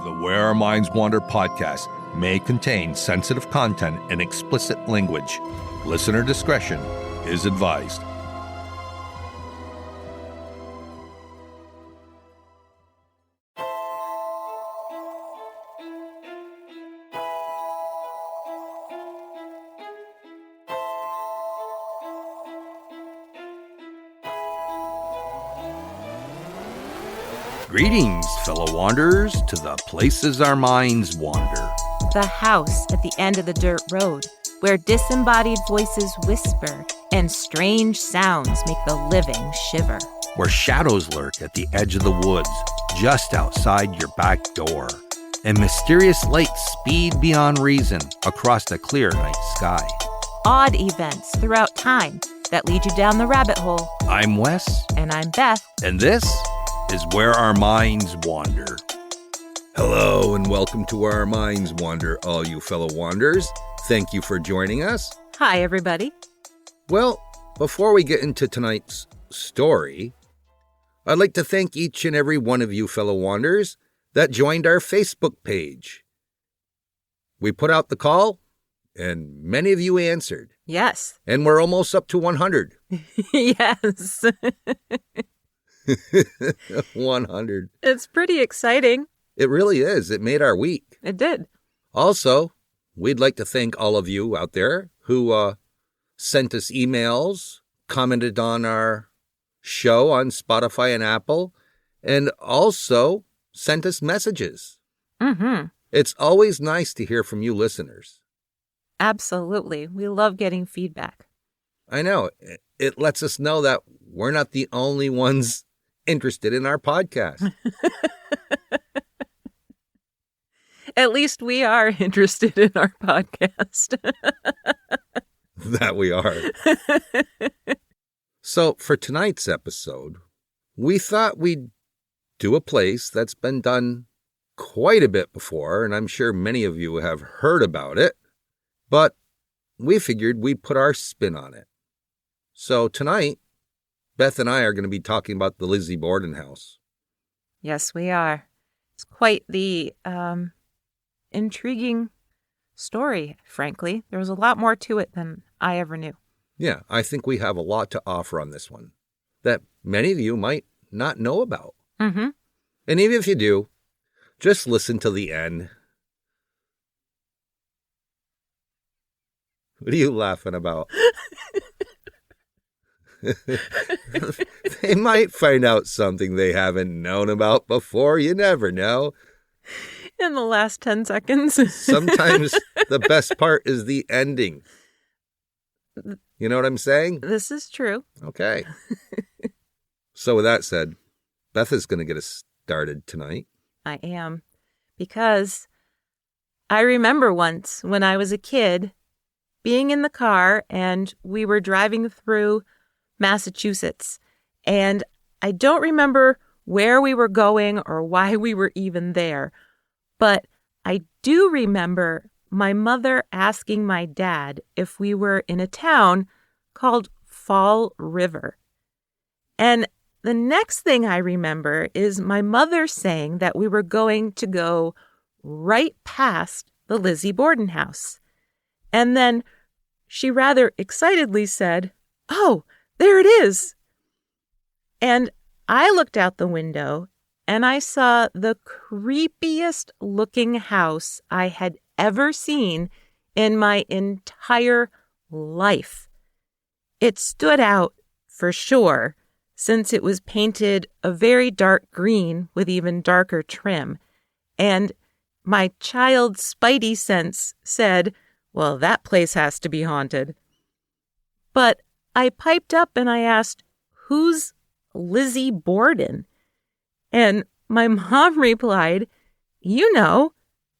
The Where Our Minds Wander podcast may contain sensitive content and explicit language. Listener discretion is advised. Greetings, fellow wanderers, to the places our minds wander. The house at the end of the dirt road, where disembodied voices whisper and strange sounds make the living shiver. Where shadows lurk at the edge of the woods, just outside your back door. And mysterious lights speed beyond reason across the clear night sky. Odd events throughout time that lead you down the rabbit hole. I'm Wes. And I'm Beth. And this is Where Our Minds Wander. Hello and welcome to Where Our Minds Wander, all you fellow wanderers. Thank you for joining us. Hi, everybody. Well, before we get into tonight's story, I'd like to thank each and every one of you fellow wanderers that joined our Facebook page. We put out the call, and many of you answered. Yes. And we're almost up to 100. Yes. 100. It's pretty exciting. It really is. It made our week. It did. Also, we'd like to thank all of you out there who sent us emails, commented on our show on Spotify and Apple, and also sent us messages. Mm-hmm. It's always nice to hear from you listeners. Absolutely. We love getting feedback. I know. It lets us know that we're not the only ones interested in our podcast. At least we are interested in our podcast. That we are. So for tonight's episode, we thought we'd do a place that's been done quite a bit before, and I'm sure many of you have heard about it, but we figured we'd put our spin on it. So tonight, Beth and I are going to be talking about the Lizzie Borden house. Yes, we are. It's quite the intriguing story, frankly. There was a lot more to it than I ever knew. Yeah, I think we have a lot to offer on this one that many of you might not know about. Mm-hmm. And even if you do, just listen to the end. What are you laughing about? They might find out something they haven't known about before. You never know. In the last 10 seconds. Sometimes the best part is the ending. You know what I'm saying? This is true. Okay. So with that said, Beth is going to get us started tonight. I am. Because I remember once when I was a kid being in the car and we were driving through Massachusetts. And I don't remember where we were going or why we were even there. But I do remember my mother asking my dad if we were in a town called Fall River. And the next thing I remember is my mother saying that we were going to go right past the Lizzie Borden house. And then she rather excitedly said, "Oh, there it is." And I looked out the window and I saw the creepiest looking house I had ever seen in my entire life. It stood out for sure, since it was painted a very dark green with even darker trim. And my child's spidey sense said, well, that place has to be haunted. But I piped up and I asked, who's Lizzie Borden? And my mom replied, you know,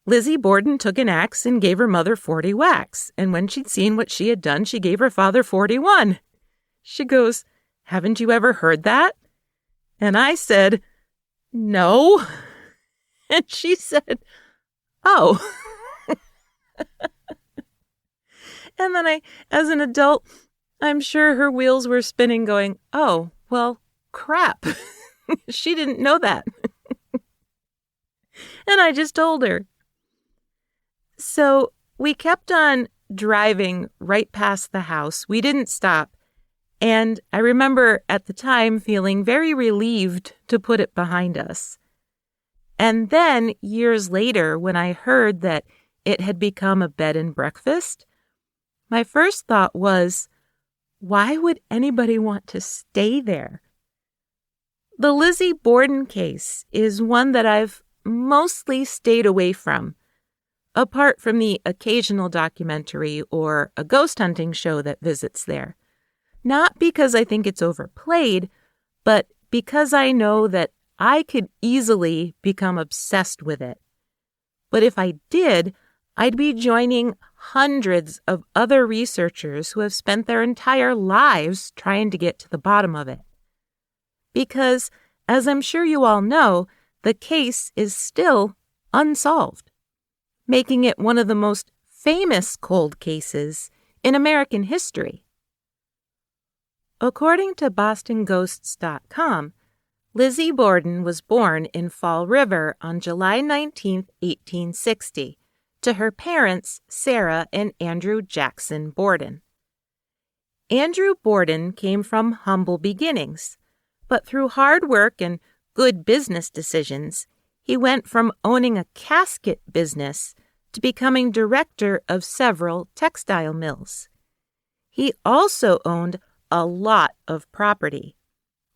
Lizzie Borden took an axe and gave her mother 40 whacks. And when she'd seen what she had done, she gave her father 41. She goes, haven't you ever heard that? And I said, no. And she said, oh. And then as an adult, I'm sure her wheels were spinning going, oh, well, crap. She didn't know that. And I just told her. So we kept on driving right past the house. We didn't stop. And I remember at the time feeling very relieved to put it behind us. And then years later, when I heard that it had become a bed and breakfast, my first thought was, why would anybody want to stay there? The Lizzie Borden case is one that I've mostly stayed away from, apart from the occasional documentary or a ghost hunting show that visits there. Not because I think it's overplayed, but because I know that I could easily become obsessed with it. But if I did, I'd be joining hundreds of other researchers who have spent their entire lives trying to get to the bottom of it. Because, as I'm sure you all know, the case is still unsolved, making it one of the most famous cold cases in American history. According to BostonGhosts.com, Lizzie Borden was born in Fall River on July 19, 1860, to her parents, Sarah and Andrew Jackson Borden. Andrew Borden came from humble beginnings, but through hard work and good business decisions, he went from owning a casket business to becoming director of several textile mills. He also owned a lot of property,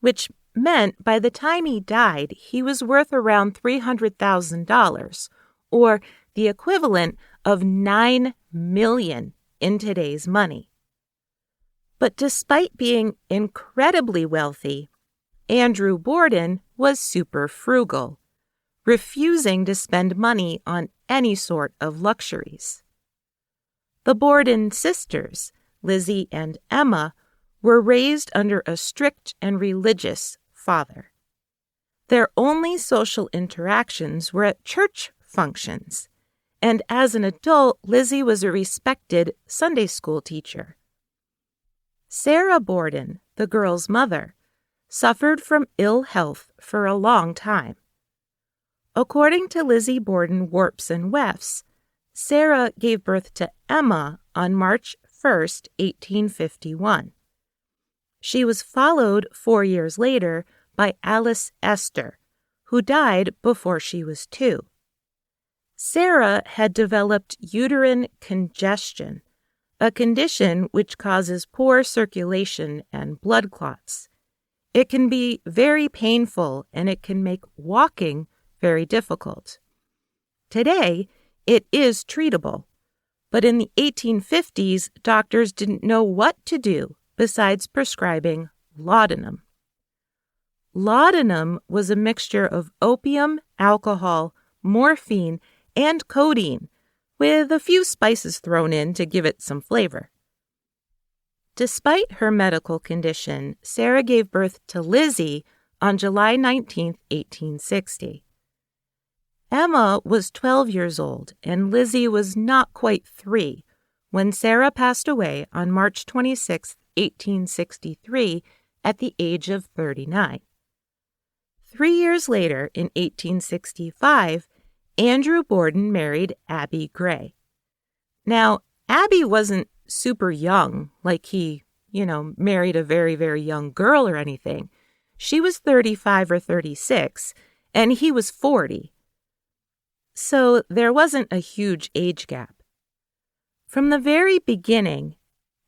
which meant by the time he died, he was worth around $300,000, or the equivalent of $9 million in today's money. But despite being incredibly wealthy, Andrew Borden was super frugal, refusing to spend money on any sort of luxuries. The Borden sisters, Lizzie and Emma, were raised under a strict and religious father. Their only social interactions were at church functions, and as an adult, Lizzie was a respected Sunday school teacher. Sarah Borden, the girl's mother, suffered from ill health for a long time. According to Lizzie Borden Warps and Wefts, Sarah gave birth to Emma on March 1st, 1851. She was followed 4 years later by Alice Esther, who died before she was 2. Sarah had developed uterine congestion, a condition which causes poor circulation and blood clots. It can be very painful and it can make walking very difficult. Today, it is treatable, but in the 1850s, doctors didn't know what to do besides prescribing laudanum. Laudanum was a mixture of opium, alcohol, morphine, and codeine, with a few spices thrown in to give it some flavor. Despite her medical condition, Sarah gave birth to Lizzie on July 19, 1860. Emma was 12 years old, and Lizzie was not quite 3 when Sarah passed away on March 26, 1863, at the age of 39. 3 years later, in 1865, Andrew Borden married Abby Gray. Now, Abby wasn't super young, like he, married a very, very young girl or anything. She was 35 or 36, and he was 40. So there wasn't a huge age gap. From the very beginning,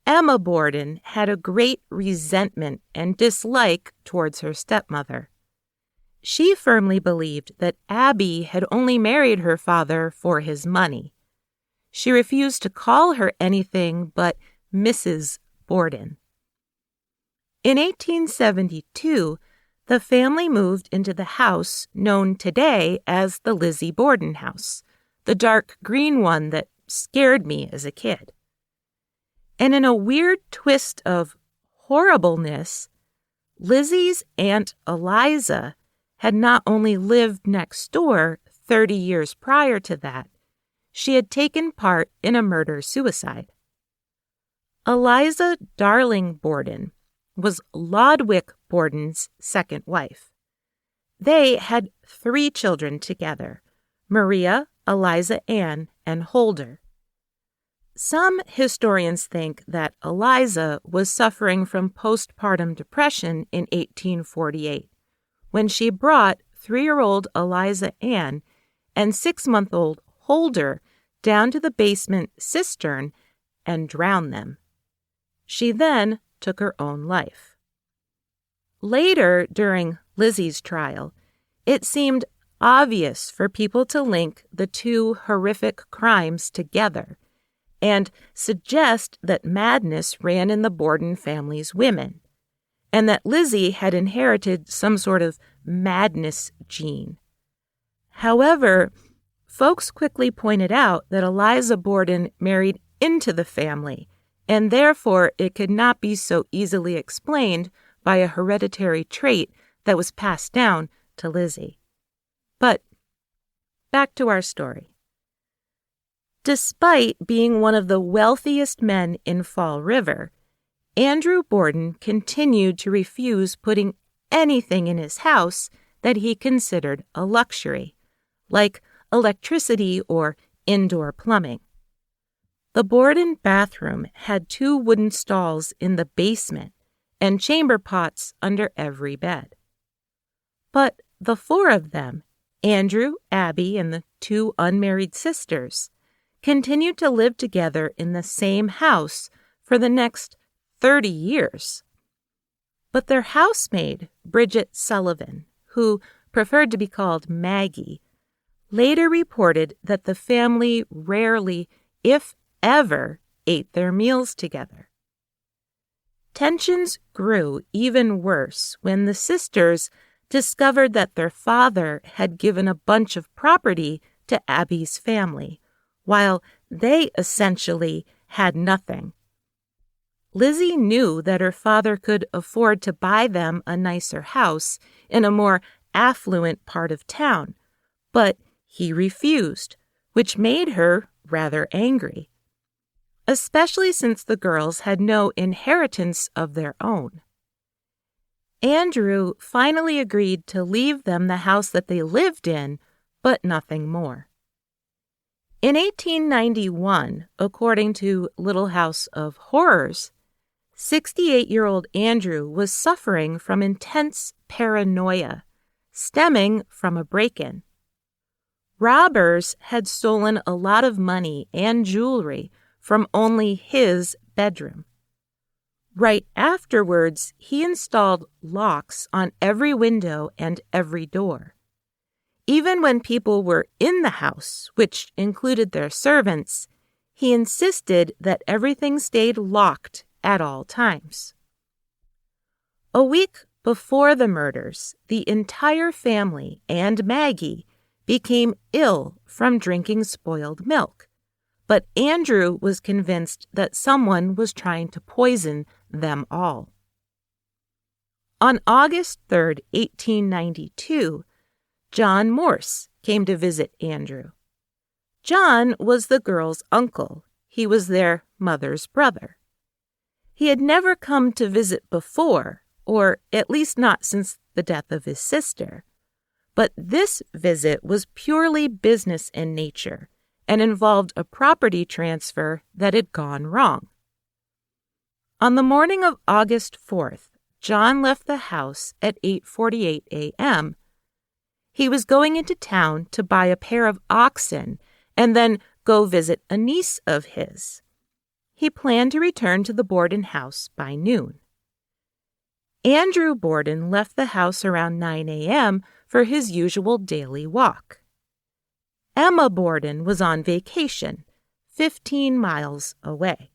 Emma Borden had a great resentment and dislike towards her stepmother. She firmly believed that Abby had only married her father for his money. She refused to call her anything but Mrs. Borden. In 1872, the family moved into the house known today as the Lizzie Borden house, the dark green one that scared me as a kid. And in a weird twist of horribleness, Lizzie's Aunt Eliza had not only lived next door 30 years prior to that, she had taken part in a murder-suicide. Eliza Darling Borden was Lodwick Borden's second wife. They had 3 children together, Maria, Eliza Ann, and Holder. Some historians think that Eliza was suffering from postpartum depression in 1848 when she brought 3-year-old Eliza Ann and 6-month-old Holder down to the basement cistern and drowned them. She then took her own life. Later, during Lizzie's trial, it seemed obvious for people to link the two horrific crimes together and suggest that madness ran in the Borden family's women, and that Lizzie had inherited some sort of madness gene. However, folks quickly pointed out that Eliza Borden married into the family, and therefore it could not be so easily explained by a hereditary trait that was passed down to Lizzie. But back to our story. Despite being one of the wealthiest men in Fall River, Andrew Borden continued to refuse putting anything in his house that he considered a luxury, like electricity or indoor plumbing. The Borden bathroom had 2 wooden stalls in the basement and chamber pots under every bed. But the 4 of them, Andrew, Abby, and the 2 unmarried sisters, continued to live together in the same house for the next 30 years. But their housemaid, Bridget Sullivan, who preferred to be called Maggie, later reported that the family rarely, if ever, ate their meals together. Tensions grew even worse when the sisters discovered that their father had given a bunch of property to Abby's family, while they essentially had nothing. Lizzie knew that her father could afford to buy them a nicer house in a more affluent part of town, but he refused, which made her rather angry, especially since the girls had no inheritance of their own. Andrew finally agreed to leave them the house that they lived in, but nothing more. In 1891, according to Little House of Horrors, 68-year-old Andrew was suffering from intense paranoia, stemming from a break-in. Robbers had stolen a lot of money and jewelry from only his bedroom. Right afterwards, he installed locks on every window and every door. Even when people were in the house, which included their servants, he insisted that everything stayed locked at all times. A week before the murders, the entire family and Maggie became ill from drinking spoiled milk, but Andrew was convinced that someone was trying to poison them all. On August 3, 1892, John Morse came to visit Andrew. John was the girls' uncle. He was their mother's brother. He had never come to visit before, or at least not since the death of his sister. But this visit was purely business in nature and involved a property transfer that had gone wrong. On the morning of August 4th, John left the house at 8:48 a.m. He was going into town to buy a pair of oxen and then go visit a niece of his. He planned to return to the Borden house by noon. Andrew Borden left the house around 9 a.m. for his usual daily walk. Emma Borden was on vacation, 15 miles away.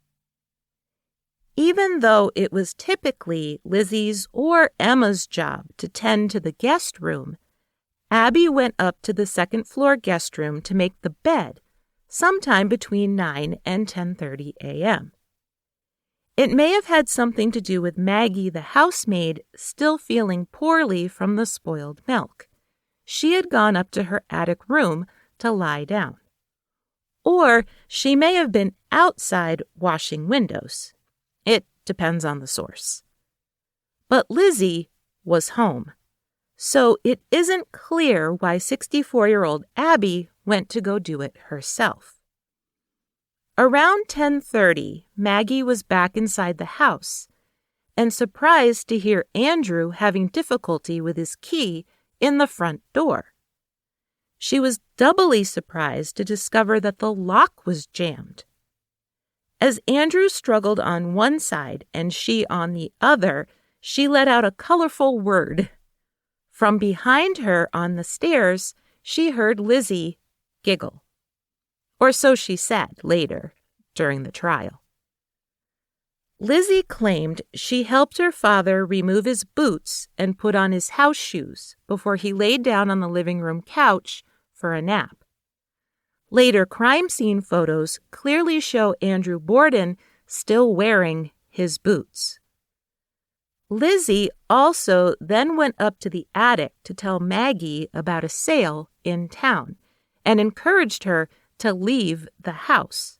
Even though it was typically Lizzie's or Emma's job to tend to the guest room, Abby went up to the second-floor guest room to make the bed sometime between 9 and 10:30 a.m. It may have had something to do with Maggie, the housemaid, still feeling poorly from the spoiled milk. She had gone up to her attic room to lie down. Or she may have been outside washing windows. It depends on the source. But Lizzie was home. So it isn't clear why 64-year-old Abby went to go do it herself. Around 10:30, Maggie was back inside the house and surprised to hear Andrew having difficulty with his key in the front door. She was doubly surprised to discover that the lock was jammed. As Andrew struggled on one side and she on the other, she let out a colorful word. From behind her on the stairs, she heard Lizzie giggle. Or so she said later during the trial. Lizzie claimed she helped her father remove his boots and put on his house shoes before he laid down on the living room couch for a nap. Later crime scene photos clearly show Andrew Borden still wearing his boots. Lizzie also then went up to the attic to tell Maggie about a sale in town and encouraged her to leave the house.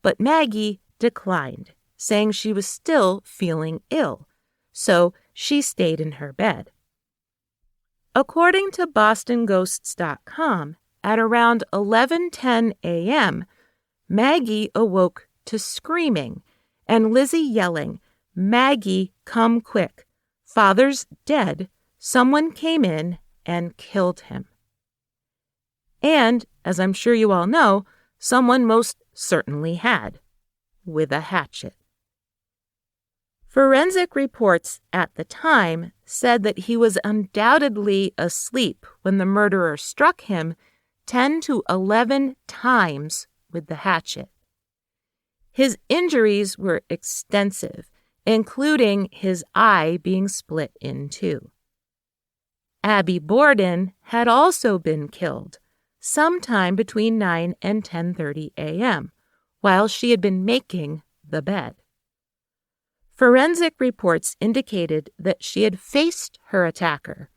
But Maggie declined, saying she was still feeling ill, so she stayed in her bed. According to BostonGhosts.com, at around 11:10 a.m., Maggie awoke to screaming and Lizzie yelling, "Maggie, come quick. Father's dead. Someone came in and killed him." And, as I'm sure you all know, someone most certainly had, with a hatchet. Forensic reports at the time said that he was undoubtedly asleep when the murderer struck him 10 to 11 times with the hatchet. His injuries were extensive, including his eye being split in two. Abby Borden had also been killed sometime between 9 and 10:30 a.m., while she had been making the bed. Forensic reports indicated that she had faced her attacker,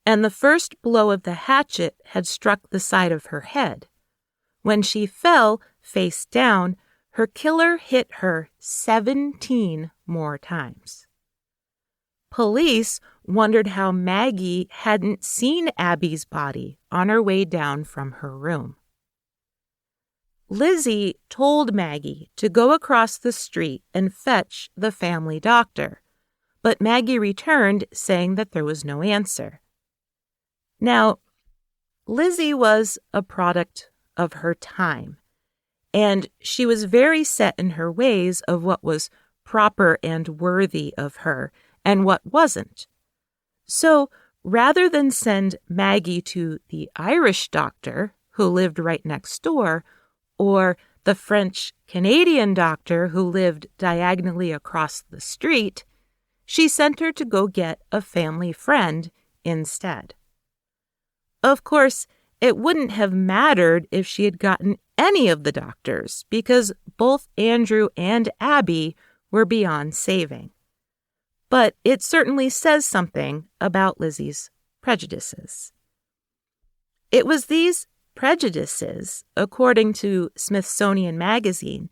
and the first blow of the hatchet had struck the side of her head. When she fell face down, her killer hit her 17 more times. Police wondered how Maggie hadn't seen Abby's body on her way down from her room. Lizzie told Maggie to go across the street and fetch the family doctor, but Maggie returned saying that there was no answer. Now, Lizzie was a product of her time, and she was very set in her ways of what was proper and worthy of her and what wasn't. So, rather than send Maggie to the Irish doctor, who lived right next door, or the French-Canadian doctor who lived diagonally across the street, she sent her to go get a family friend instead. Of course, it wouldn't have mattered if she had gotten any of the doctors, because both Andrew and Abby were beyond saving. But it certainly says something about Lizzie's prejudices. It was these prejudices, according to Smithsonian Magazine,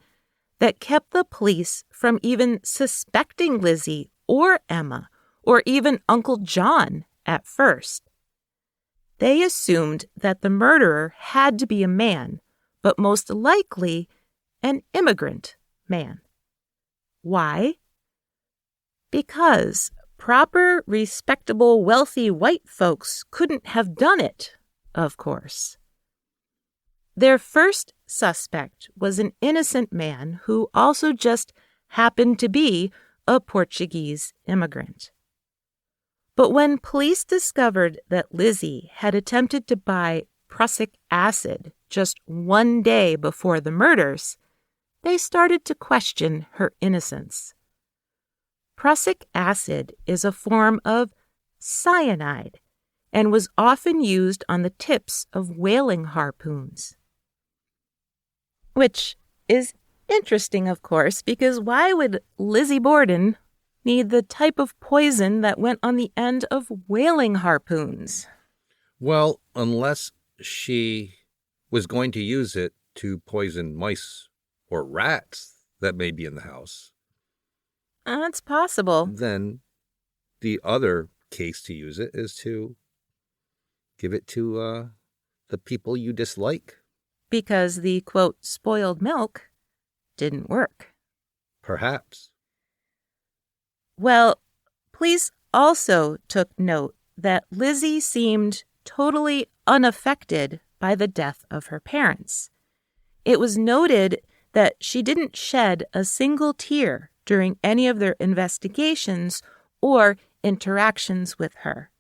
that kept the police from even suspecting Lizzie or Emma or even Uncle John at first. They assumed that the murderer had to be a man, but most likely an immigrant man. Why? Because proper, respectable, wealthy white folks couldn't have done it, of course. Their first suspect was an innocent man who also just happened to be a Portuguese immigrant. But when police discovered that Lizzie had attempted to buy prussic acid just one day before the murders, they started to question her innocence. Prussic acid is a form of cyanide and was often used on the tips of whaling harpoons. Which is interesting, of course, because why would Lizzie Borden need the type of poison that went on the end of whaling harpoons? Well, unless she was going to use it to poison mice or rats that may be in the house. That's possible. Then the other case to use it is to give it to the people you dislike? Because the, quote, spoiled milk didn't work. Perhaps. Well, police also took note that Lizzie seemed totally unaffected by the death of her parents. It was noted that she didn't shed a single tear during any of their investigations or interactions with her.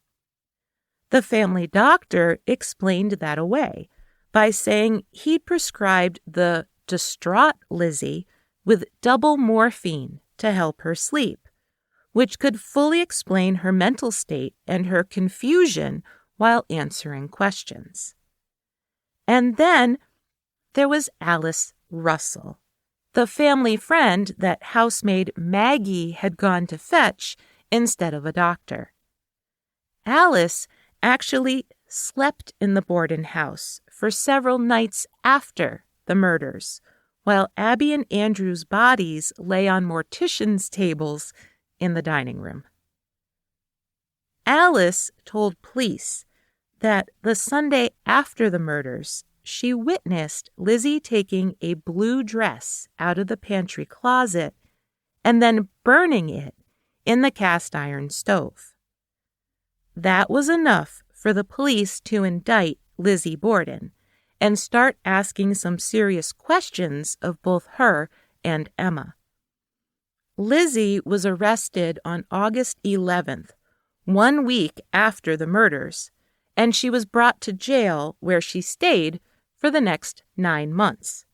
The family doctor explained that away by saying he'd prescribed the distraught Lizzie with double morphine to help her sleep, which could fully explain her mental state and her confusion while answering questions. And then there was Alice Russell, the family friend that housemaid Maggie had gone to fetch instead of a doctor. Alice actually slept in the Borden house for several nights after the murders, while Abby and Andrew's bodies lay on morticians' tables in the dining room. Alice told police that the Sunday after the murders, she witnessed Lizzie taking a blue dress out of the pantry closet and then burning it in the cast iron stove. That was enough for the police to indict Lizzie Borden and start asking some serious questions of both her and Emma. Lizzie was arrested on August 11th, 1 week after the murders, and she was brought to jail where she stayed for the next 9 months.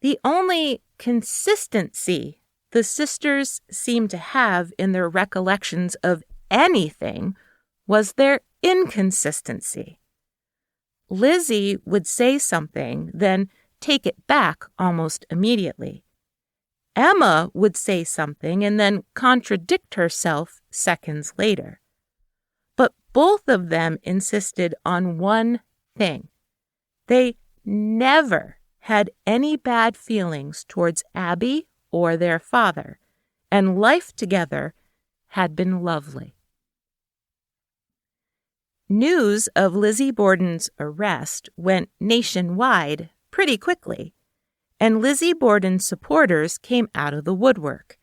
The only consistency the sisters seemed to have in their recollections of anything was their inconsistency. Lizzie would say something, then take it back almost immediately. Emma would say something and then contradict herself seconds later. But both of them insisted on one thing. They never had any bad feelings towards Abby or their father, and life together had been lovely. News of Lizzie Borden's arrest went nationwide pretty quickly, and Lizzie Borden's supporters came out of the woodwork,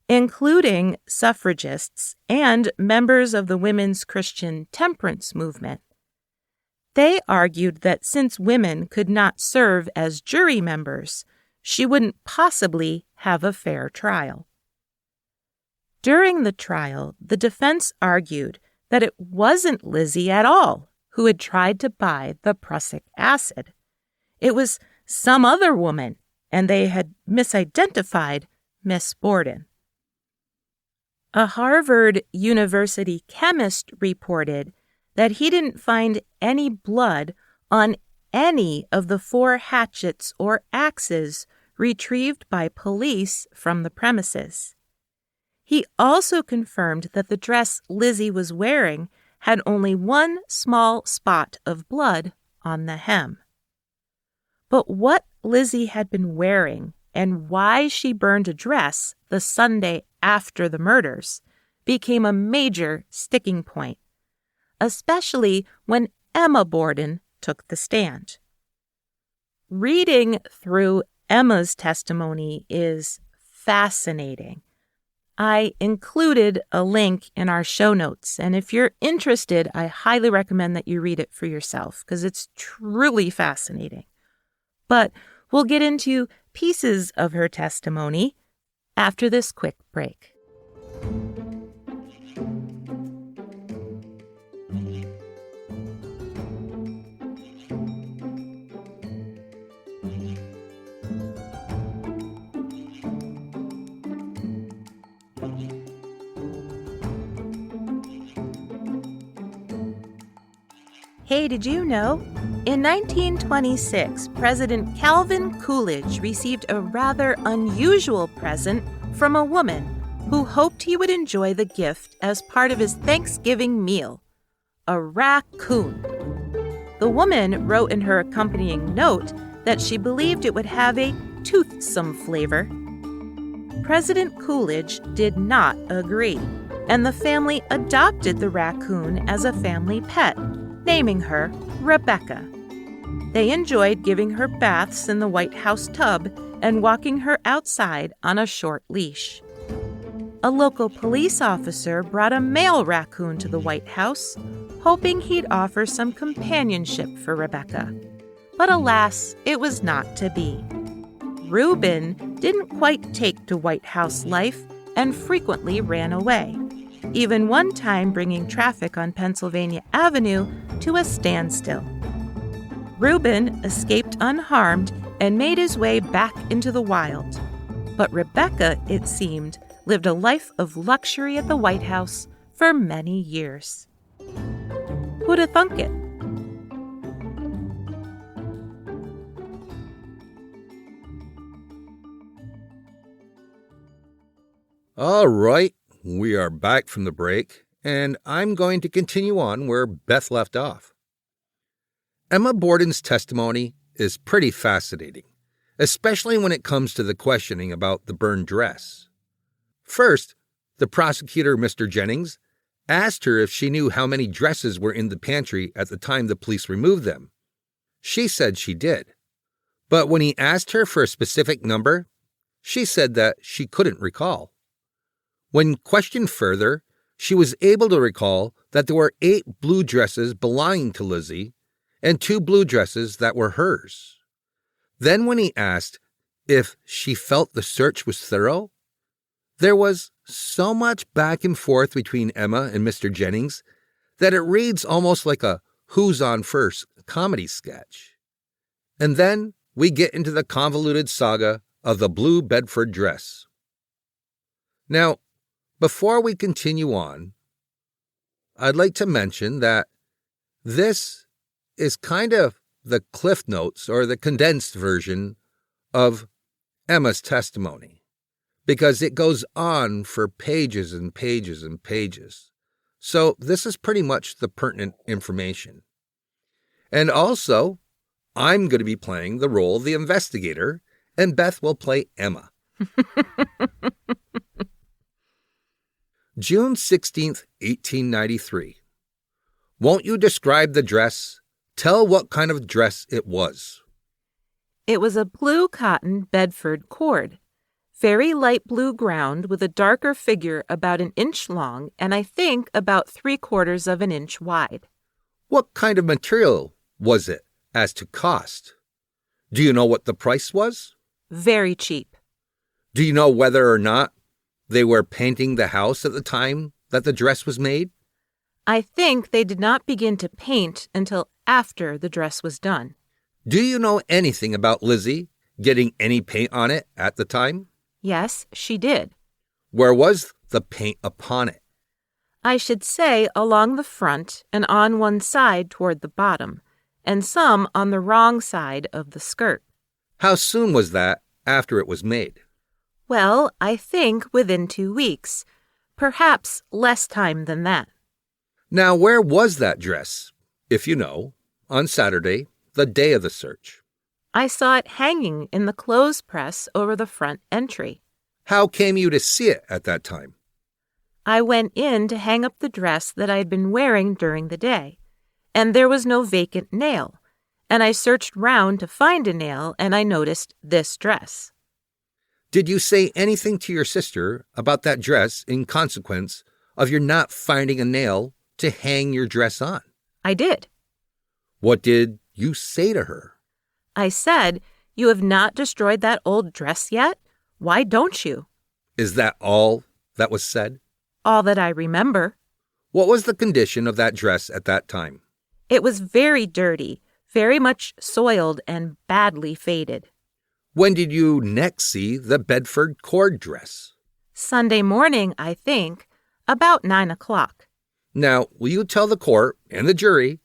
including suffragists and members of the women's Christian temperance movement. They argued that since women could not serve as jury members, she wouldn't possibly have a fair trial. During the trial, the defense argued that it wasn't Lizzie at all who had tried to buy the prussic acid. It was some other woman, and they had misidentified Miss Borden. A Harvard University chemist reported that he didn't find any blood on any of the 4 hatchets or axes retrieved by police from the premises. He also confirmed that the dress Lizzie was wearing had only one small spot of blood on the hem. But what Lizzie had been wearing and why she burned a dress the Sunday after the murders became a major sticking point, especially when Emma Borden took the stand. Reading through Emma's testimony is fascinating. I included a link in our show notes, and if you're interested, I highly recommend that you read it for yourself because it's truly fascinating. But we'll get into pieces of her testimony after this quick break. Hey, did you know? In 1926, President Calvin Coolidge received a rather unusual present from a woman who hoped he would enjoy the gift as part of his Thanksgiving meal, a raccoon. The woman wrote in her accompanying note that she believed it would have a toothsome flavor. President Coolidge did not agree, and the family adopted the raccoon as a family pet, naming her Rebecca. They enjoyed giving her baths in the White House tub and walking her outside on a short leash. A local police officer brought a male raccoon to the White House, hoping he'd offer some companionship for Rebecca. But alas, it was not to be. Reuben didn't quite take to White House life and frequently ran away, even one time bringing traffic on Pennsylvania Avenue to a standstill. Reuben escaped unharmed and made his way back into the wild. But Rebecca, it seemed, lived a life of luxury at the White House for many years. Who'da thunk it? All right, we are back from the break, and I'm going to continue on where Beth left off. Emma Borden's testimony is pretty fascinating, especially when it comes to the questioning about the burned dress. First, the prosecutor, Mr. Jennings, asked her if she knew how many dresses were in the pantry at the time the police removed them. She said she did. But when he asked her for a specific number, she said that she couldn't recall. When questioned further, she was able to recall that there were 8 blue dresses belonging to Lizzie and 2 blue dresses that were hers. Then when he asked if she felt the search was thorough, there was so much back and forth between Emma and Mr. Jennings that it reads almost like a Who's On First comedy sketch. And then we get into the convoluted saga of the blue Bedford dress. Now, before we continue on, I'd like to mention that this is kind of the Cliff Notes or the condensed version of Emma's testimony, because it goes on for pages and pages and pages. So this is pretty much the pertinent information. And also, I'm going to be playing the role of the investigator, and Beth will play Emma. June 16th, 1893. Won't you describe the dress? Tell what kind of dress it was. It was a blue cotton Bedford cord, very light blue ground with a darker figure about 1 inch long and I think about 3/4 of an inch wide. What kind of material was it as to cost? Do you know what the price was? Very cheap. Do you know whether or not they were painting the house at the time that the dress was made? I think they did not begin to paint until after the dress was done. Do you know anything about Lizzie getting any paint on it at the time? Yes, she did. Where was the paint upon it? I should say along the front and on one side toward the bottom, and some on the wrong side of the skirt. How soon was that after it was made? Well, I think within 2 weeks, perhaps less time than that. Now, where was that dress, if you know, on Saturday, the day of the search? I saw it hanging in the clothes press over the front entry. How came you to see it at that time? I went in to hang up the dress that I had been wearing during the day, and there was no vacant nail, and I searched round to find a nail, and I noticed this dress. Did you say anything to your sister about that dress in consequence of your not finding a nail to hang your dress on? I did. What did you say to her? I said, "You have not destroyed that old dress yet? Why don't you?" Is that all that was said? All that I remember. What was the condition of that dress at that time? It was very dirty, very much soiled and badly faded. When did you next see the Bedford cord dress? Sunday morning, I think, about 9 o'clock. Now, will you tell the court and the jury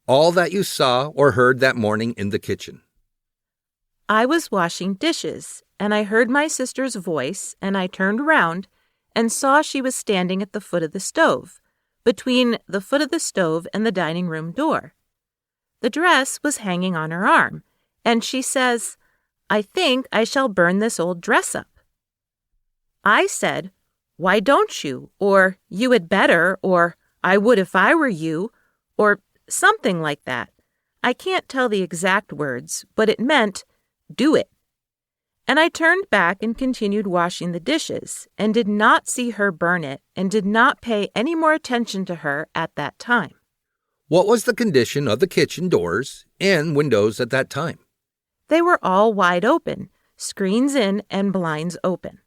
all that you saw or heard that morning in the kitchen? I was washing dishes, and I heard my sister's voice, and I turned around and saw she was standing at the foot of the stove, between the foot of the stove and the dining room door. The dress was hanging on her arm, and she says, "I think I shall burn this old dress up." I said, "Why don't you?" or "You had better," or "I would if I were you," or Something like that. I can't tell the exact words, but it meant, do it. And I turned back and continued washing the dishes, and did not see her burn it, and did not pay any more attention to her at that time. What was the condition of the kitchen doors and windows at that time? They were all wide open, screens in and blinds open.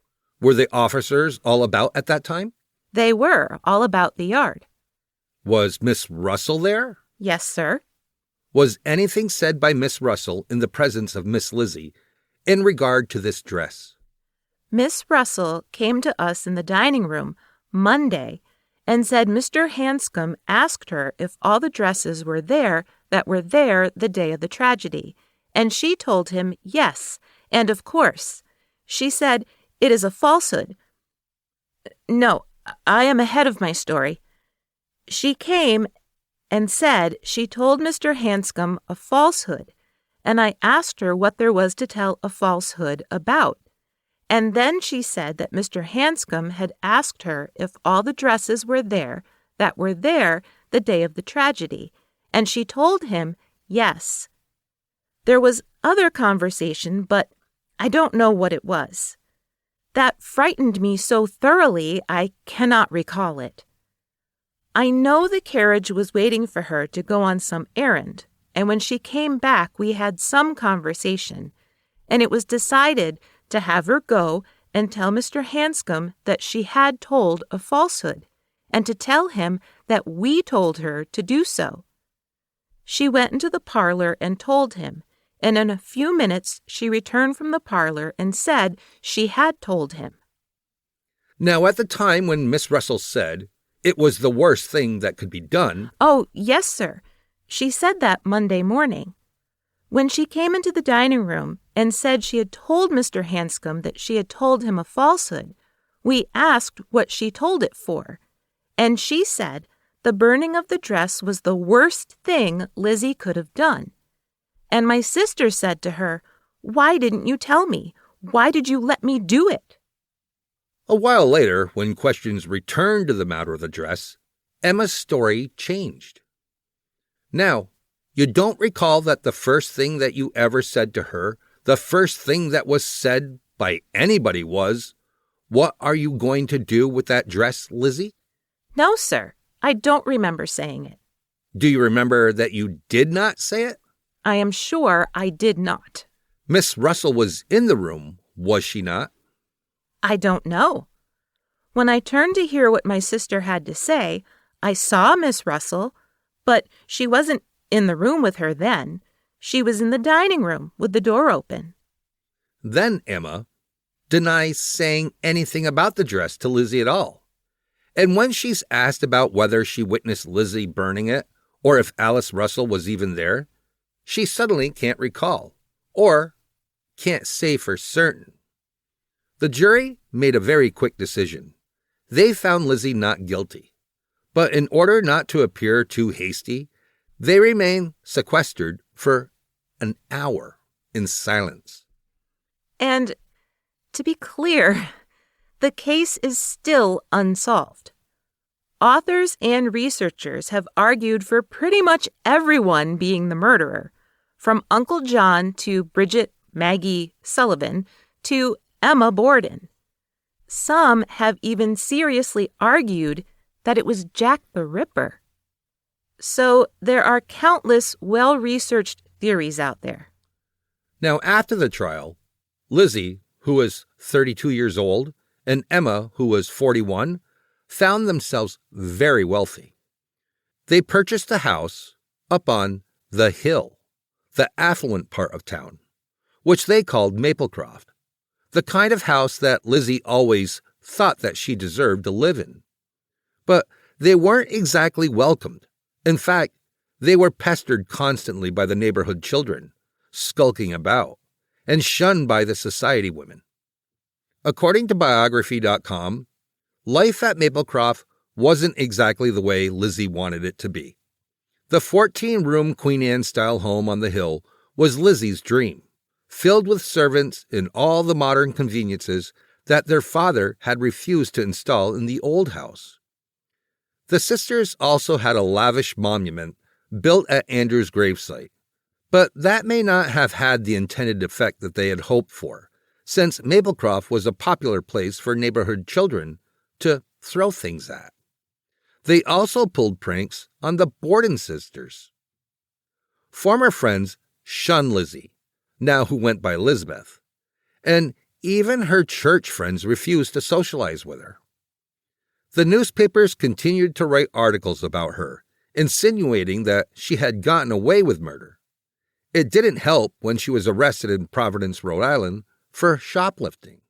Were the officers all about at that time? They were all about the yard. Was Miss Russell there? Yes, sir. Was anything said by Miss Russell in the presence of Miss Lizzie in regard to this dress? Miss Russell came to us in the dining room Monday and said Mr. Hanscom asked her if all the dresses were there that were there the day of the tragedy, and she told him yes, and of course. She said, "It is a falsehood." No, I am ahead of my story. She came and said she told Mr. Hanscom a falsehood, and I asked her what there was to tell a falsehood about. And then she said that Mr. Hanscom had asked her if all the dresses were there that were there the day of the tragedy, and she told him yes. There was other conversation, but I don't know what it was. That frightened me so thoroughly I cannot recall it. I know the carriage was waiting for her to go on some errand, and when she came back we had some conversation, and it was decided to have her go and tell Mr. Hanscom that she had told a falsehood, and to tell him that we told her to do so. She went into the parlor and told him, and in a few minutes she returned from the parlor and said she had told him. Now, at the time when Miss Russell said it was the worst thing that could be done... Oh, yes, sir. She said that Monday morning. When she came into the dining room and said she had told Mr. Hanscom that she had told him a falsehood, we asked what she told it for, and she said the burning of the dress was the worst thing Lizzie could have done. And my sister said to her, "Why didn't you tell me? Why did you let me do it?" A while later, when questions returned to the matter of the dress, Emma's story changed. Now, you don't recall that the first thing that you ever said to her, the first thing that was said by anybody was, "What are you going to do with that dress, Lizzie?" No, sir. I don't remember saying it. Do you remember that you did not say it? I am sure I did not. Miss Russell was in the room, was she not? I don't know. When I turned to hear what my sister had to say, I saw Miss Russell, but she wasn't in the room with her then. She was in the dining room with the door open. Then Emma denies saying anything about the dress to Lizzie at all. And when she's asked about whether she witnessed Lizzie burning it, or if Alice Russell was even there, she suddenly can't recall, or can't say for certain. The jury made a very quick decision. They found Lizzie not guilty, but in order not to appear too hasty, they remained sequestered for an hour in silence. And to be clear, the case is still unsolved. Authors and researchers have argued for pretty much everyone being the murderer, from Uncle John to Bridget Maggie Sullivan to Emma Borden. Some have even seriously argued that it was Jack the Ripper. So there are countless well-researched theories out there. Now, after the trial, Lizzie, who was 32 years old, and Emma, who was 41, found themselves very wealthy. They purchased a house up on the hill, the affluent part of town, which they called Maplecroft, the kind of house that Lizzie always thought that she deserved to live in. But they weren't exactly welcomed. In fact, they were pestered constantly by the neighborhood children, skulking about, and shunned by the society women. According to biography.com, life at Maplecroft wasn't exactly the way Lizzie wanted it to be. The 14-room Queen Anne-style home on the hill was Lizzie's dream, filled with servants and all the modern conveniences that their father had refused to install in the old house. The sisters also had a lavish monument built at Andrew's gravesite. But that may not have had the intended effect that they had hoped for, since Maplecroft was a popular place for neighborhood children to throw things at. They also pulled pranks on the Borden sisters. Former friends shunned Lizzie, now who went by Elizabeth, and even her church friends refused to socialize with her. The newspapers continued to write articles about her, insinuating that she had gotten away with murder. It didn't help when she was arrested in Providence, Rhode Island, for shoplifting.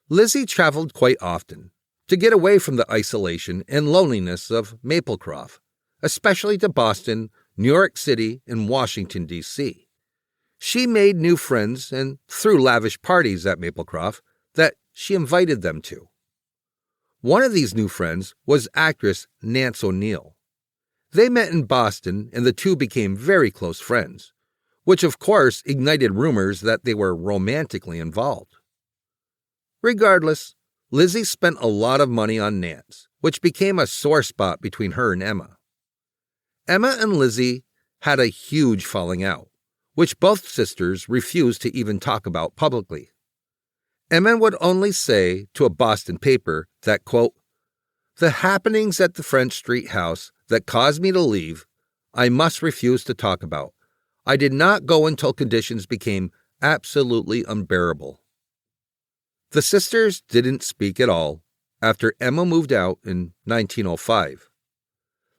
Lizzie traveled quite often to get away from the isolation and loneliness of Maplecroft, especially to Boston, New York City, and Washington, D.C. She made new friends and threw lavish parties at Maplecroft that she invited them to. One of these new friends was actress Nance O'Neill. They met in Boston, and the two became very close friends, which of course ignited rumors that they were romantically involved. Regardless, Lizzie spent a lot of money on Nance, which became a sore spot between her and Emma. Emma and Lizzie had a huge falling out, which both sisters refused to even talk about publicly. Emma would only say to a Boston paper that, quote, "The happenings at the French Street house that caused me to leave, I must refuse to talk about. I did not go until conditions became absolutely unbearable." The sisters didn't speak at all after Emma moved out in 1905.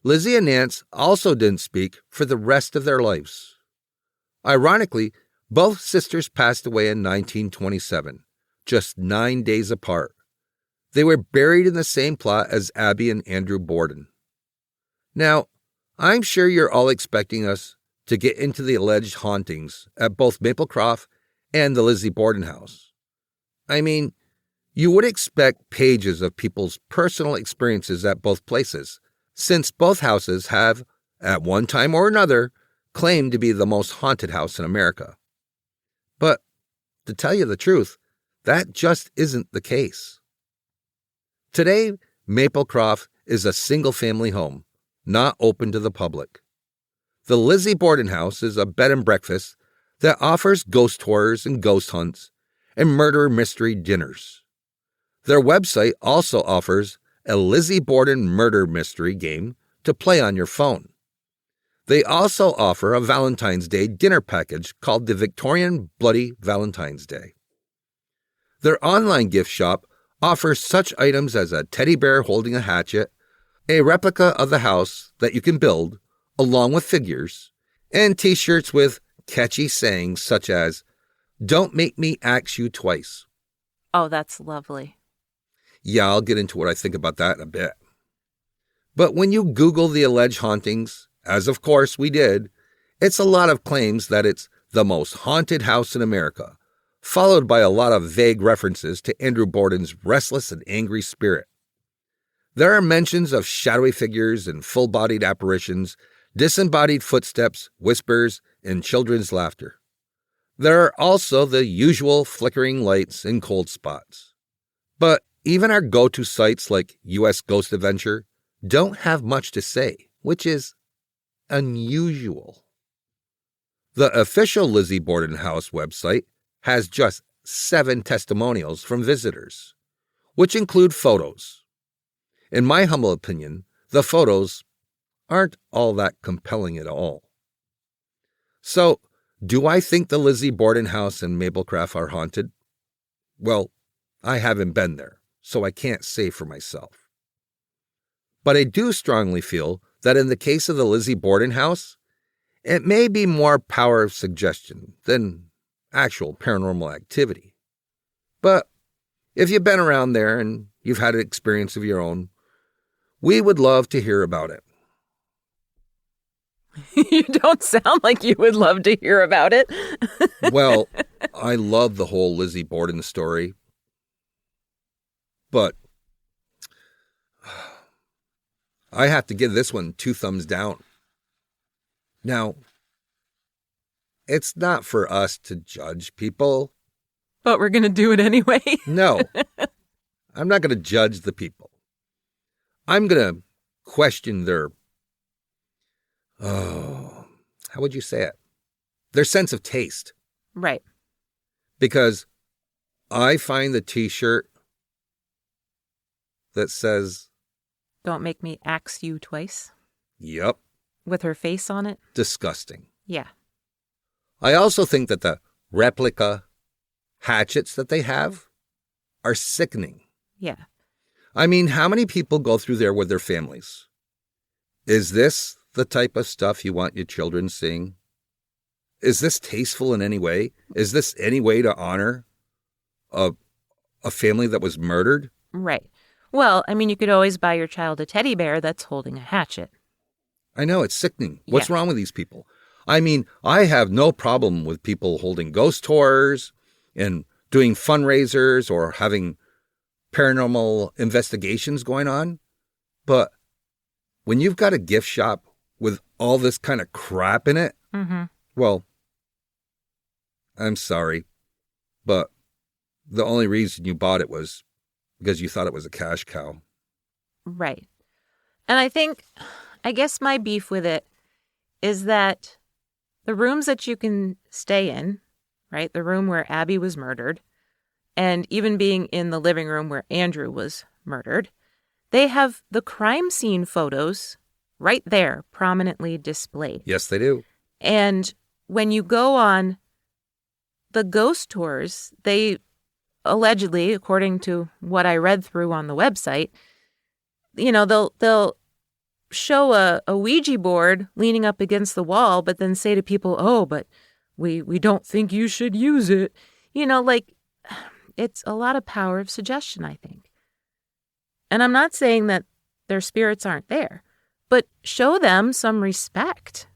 Lizzie and Nance also didn't speak for the rest of their lives. Ironically, both sisters passed away in 1927, just 9 days apart. They were buried in the same plot as Abby and Andrew Borden. Now, I'm sure you're all expecting us to get into the alleged hauntings at both Maplecroft and the Lizzie Borden house. I mean, you would expect pages of people's personal experiences at both places, since both houses have, at one time or another, claimed to be the most haunted house in America. But, to tell you the truth, that just isn't the case. Today, Maplecroft is a single-family home, not open to the public. The Lizzie Borden house is a bed and breakfast that offers ghost tours and ghost hunts and murder mystery dinners. Their website also offers a Lizzie Borden murder mystery game to play on your phone. They also offer a Valentine's Day dinner package called the Victorian Bloody Valentine's Day. Their online gift shop offers such items as a teddy bear holding a hatchet, a replica of the house that you can build, along with figures, and t-shirts with catchy sayings such as, "Don't make me axe you twice." Oh, that's lovely. Yeah, I'll get into what I think about that in a bit. But when you Google the alleged hauntings, as of course we did, it's a lot of claims that it's the most haunted house in America, followed by a lot of vague references to Andrew Borden's restless and angry spirit. There are mentions of shadowy figures and full-bodied apparitions, disembodied footsteps, whispers, and children's laughter. There are also the usual flickering lights and cold spots. But even our go-to sites like U.S. Ghost Adventure don't have much to say, which is unusual. The official Lizzie Borden House website has just 7 testimonials from visitors, which include photos. In my humble opinion, the photos aren't all that compelling at all. So, do I think the Lizzie Borden house and Maplecroft are haunted? Well, I haven't been there, so I can't say for myself. But I do strongly feel that in the case of the Lizzie Borden house, it may be more power of suggestion than actual paranormal activity. But if you've been around there and you've had an experience of your own, we would love to hear about it. You don't sound like you would love to hear about it. Well, I love the whole Lizzie Borden story. But I have to give this one 2 thumbs down. Now, it's not for us to judge people. But we're going to do it anyway. No, I'm not going to judge the people. I'm going to question their how would you say it? Their sense of taste. Right. Because I find the t-shirt that says, "Don't make me axe you twice," yep, with her face on it. disgusting. Yeah. I also think that the replica hatchets that they have are sickening. Yeah. I mean, how many people go through there with their families? Is this the type of stuff you want your children seeing? Is this tasteful in any way? Is this any way to honor a family that was murdered? Right. Well, I mean, you could always buy your child a teddy bear that's holding a hatchet. I know, it's sickening. What's wrong with these people? I mean, I have no problem with people holding ghost tours and doing fundraisers or having paranormal investigations going on. But when you've got a gift shop with all this kind of crap in it, well, I'm sorry, but the only reason you bought it was because you thought it was a cash cow. Right. And I guess my beef with it is that the rooms that you can stay in, right, the room where Abby was murdered, and even being in the living room where Andrew was murdered, they have the crime scene photos right there, prominently displayed. Yes, they do. And when you go on the ghost tours, they allegedly, according to what I read through on the website, you know, they'll show a Ouija board leaning up against the wall, but then say to people, "Oh, but we don't think you should use it." You know, like, it's a lot of power of suggestion, I think. And I'm not saying that their spirits aren't there, but show them some respect.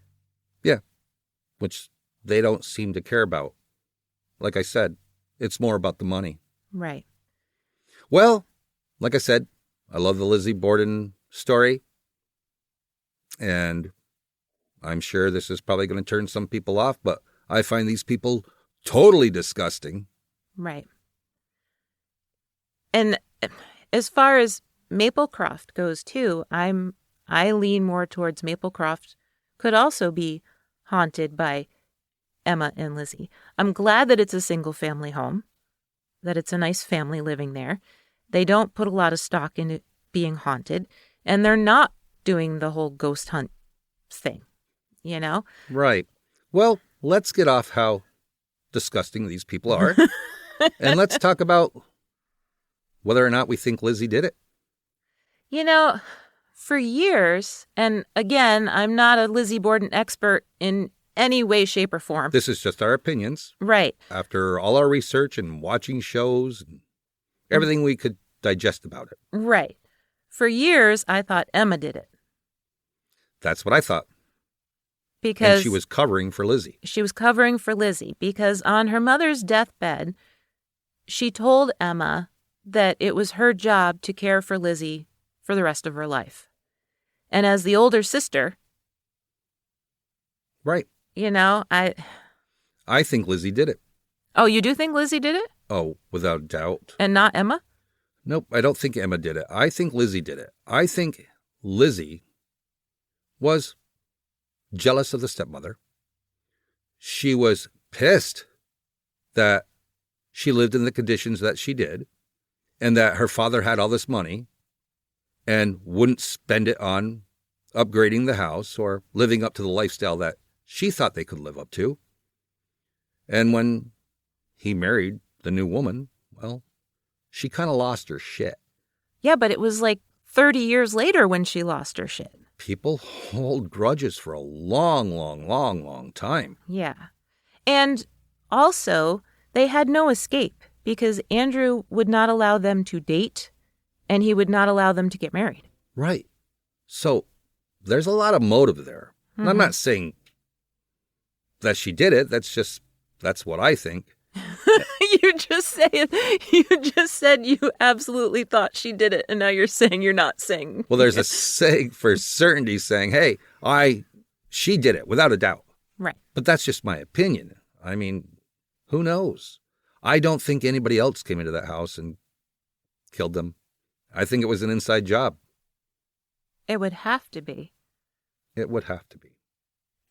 Yeah, which they don't seem to care about. Like I said, it's more about the money. Right. Well, like I said, I love the Lizzie Borden story. And I'm sure this is probably going to turn some people off, but I find these people totally disgusting. Right. And as far as Maplecroft goes too, I lean more towards Maplecroft could also be haunted by Emma and Lizzie. I'm glad that it's a single family home, that it's a nice family living there. They don't put a lot of stock into being haunted, and they're not doing the whole ghost hunt thing, you know? Right. Well, let's get off how disgusting these people are. And let's talk about whether or not we think Lizzie did it. You know, for years, and again, I'm not a Lizzie Borden expert in any way, shape, or form. This is just our opinions. Right. After all our research and watching shows and everything we could digest about it. Right. For years, I thought Emma did it. That's what I thought. Because and she was covering for Lizzie. She was covering for Lizzie because on her mother's deathbed, she told Emma that it was her job to care for Lizzie for the rest of her life. And as the older sister, right. You know, I think Lizzie did it. Oh, you do think Lizzie did it? Oh, without doubt. And not Emma? Nope, I don't think Emma did it. I think Lizzie did it. I think Lizzie was jealous of the stepmother. She was pissed that she lived in the conditions that she did and that her father had all this money and wouldn't spend it on upgrading the house or living up to the lifestyle that she thought they could live up to. And when he married the new woman, well, she kind of lost her shit. Yeah, but it was like 30 years later when she lost her shit. People hold grudges for a long time. Yeah. And also, they had no escape because Andrew would not allow them to date and he would not allow them to get married. Right. So there's a lot of motive there. Mm-hmm. I'm not saying that she did it. That's what I think. You just said you absolutely thought she did it, and now you're saying you're not saying. Well, there's a saying for certainty saying, hey, she did it without a doubt. Right. But that's just my opinion. I mean, who knows? I don't think anybody else came into that house and killed them. I think it was an inside job. It would have to be. It would have to be.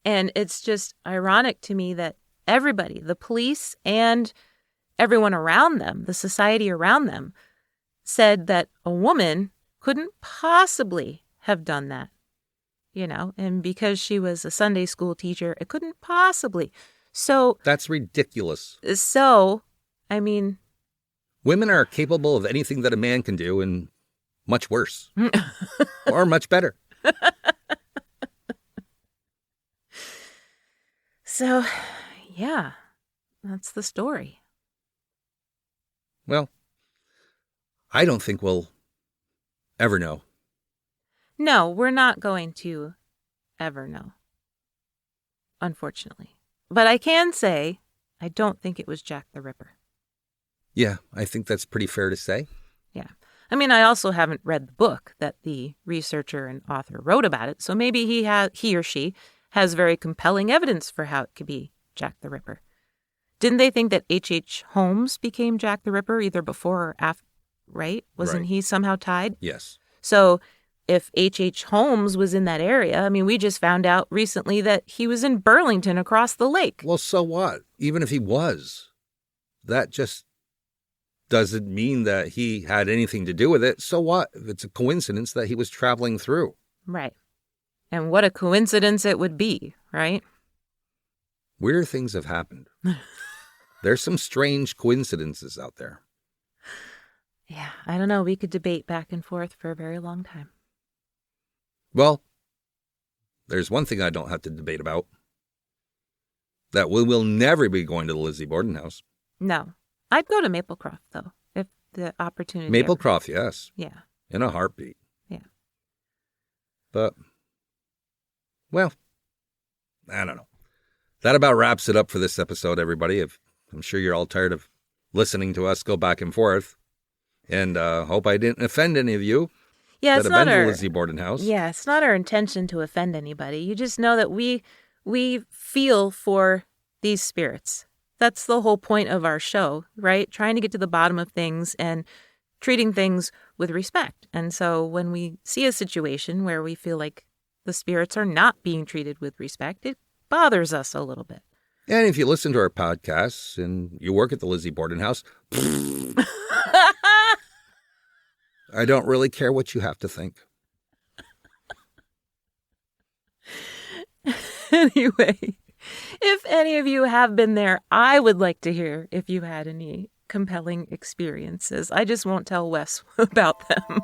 And it's just ironic to me that everybody, the police and everyone around them, the society around them, said that a woman couldn't possibly have done that, and because she was a Sunday school teacher, it couldn't possibly. So that's ridiculous. So, I mean, women are capable of anything that a man can do and much worse or much better. So, yeah, that's the story. Well, I don't think we'll ever know. No, we're not going to ever know, unfortunately. But I can say I don't think it was Jack the Ripper. Yeah, I think that's pretty fair to say. Yeah. I mean, I also haven't read the book that the researcher and author wrote about it, so maybe he or she has very compelling evidence for how it could be Jack the Ripper. Didn't they think that H.H. Holmes became Jack the Ripper either before or after, right? Wasn't he somehow tied? Yes. So if H.H. Holmes was in that area, I mean, we just found out recently that he was in Burlington across the lake. Well, so what? Even if he was, that just doesn't mean that he had anything to do with it. So what? If it's a coincidence that he was traveling through. Right. And what a coincidence it would be, right? Weird things have happened. There's some strange coincidences out there. Yeah, I don't know. We could debate back and forth for a very long time. Well, there's one thing I don't have to debate about. That we will never be going to the Lizzie Borden house. No. I'd go to Maplecroft, though, if the opportunity... Maplecroft, yes. Yeah. In a heartbeat. Yeah. But, well, I don't know. That about wraps it up for this episode, everybody. I'm sure you're all tired of listening to us go back and forth. And hope I didn't offend any of you that have been to the Lizzie Borden house. Yeah, it's not our intention to offend anybody. You just know that we feel for these spirits. That's the whole point of our show, right? Trying to get to the bottom of things and treating things with respect. And so when we see a situation where we feel like the spirits are not being treated with respect, it bothers us a little bit. And if you listen to our podcasts and you work at the Lizzie Borden house, I don't really care what you have to think. Anyway, if any of you have been there, I would like to hear if you had any compelling experiences. I just won't tell Wes about them.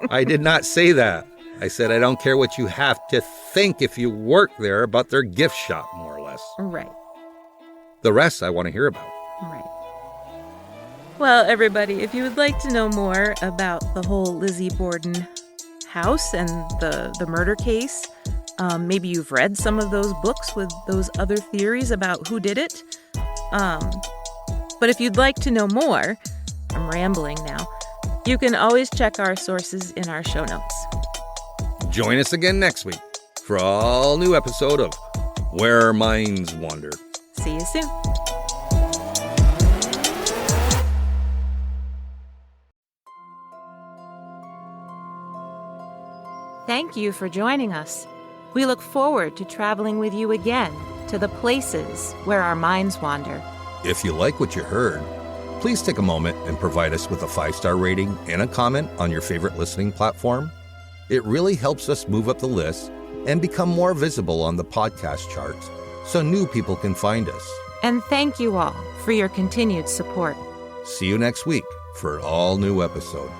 I did not say that. I said I don't care what you have to think if you work there about their gift shop, more or less. Right. The rest I want to hear about. Right. Well, everybody, if you would like to know more about the whole Lizzie Borden house and the murder case, maybe you've read some of those books with those other theories about who did it. But if you'd like to know more, I'm rambling now, you can always check our sources in our show notes. Join us again next week for an all new episode of Where Our Minds Wander. See you soon. Thank you for joining us. We look forward to traveling with you again to the places where our minds wander. If you like what you heard, please take a moment and provide us with a 5-star rating and a comment on your favorite listening platform. It really helps us move up the list and become more visible on the podcast charts so new people can find us. And thank you all for your continued support. See you next week for an all new episode.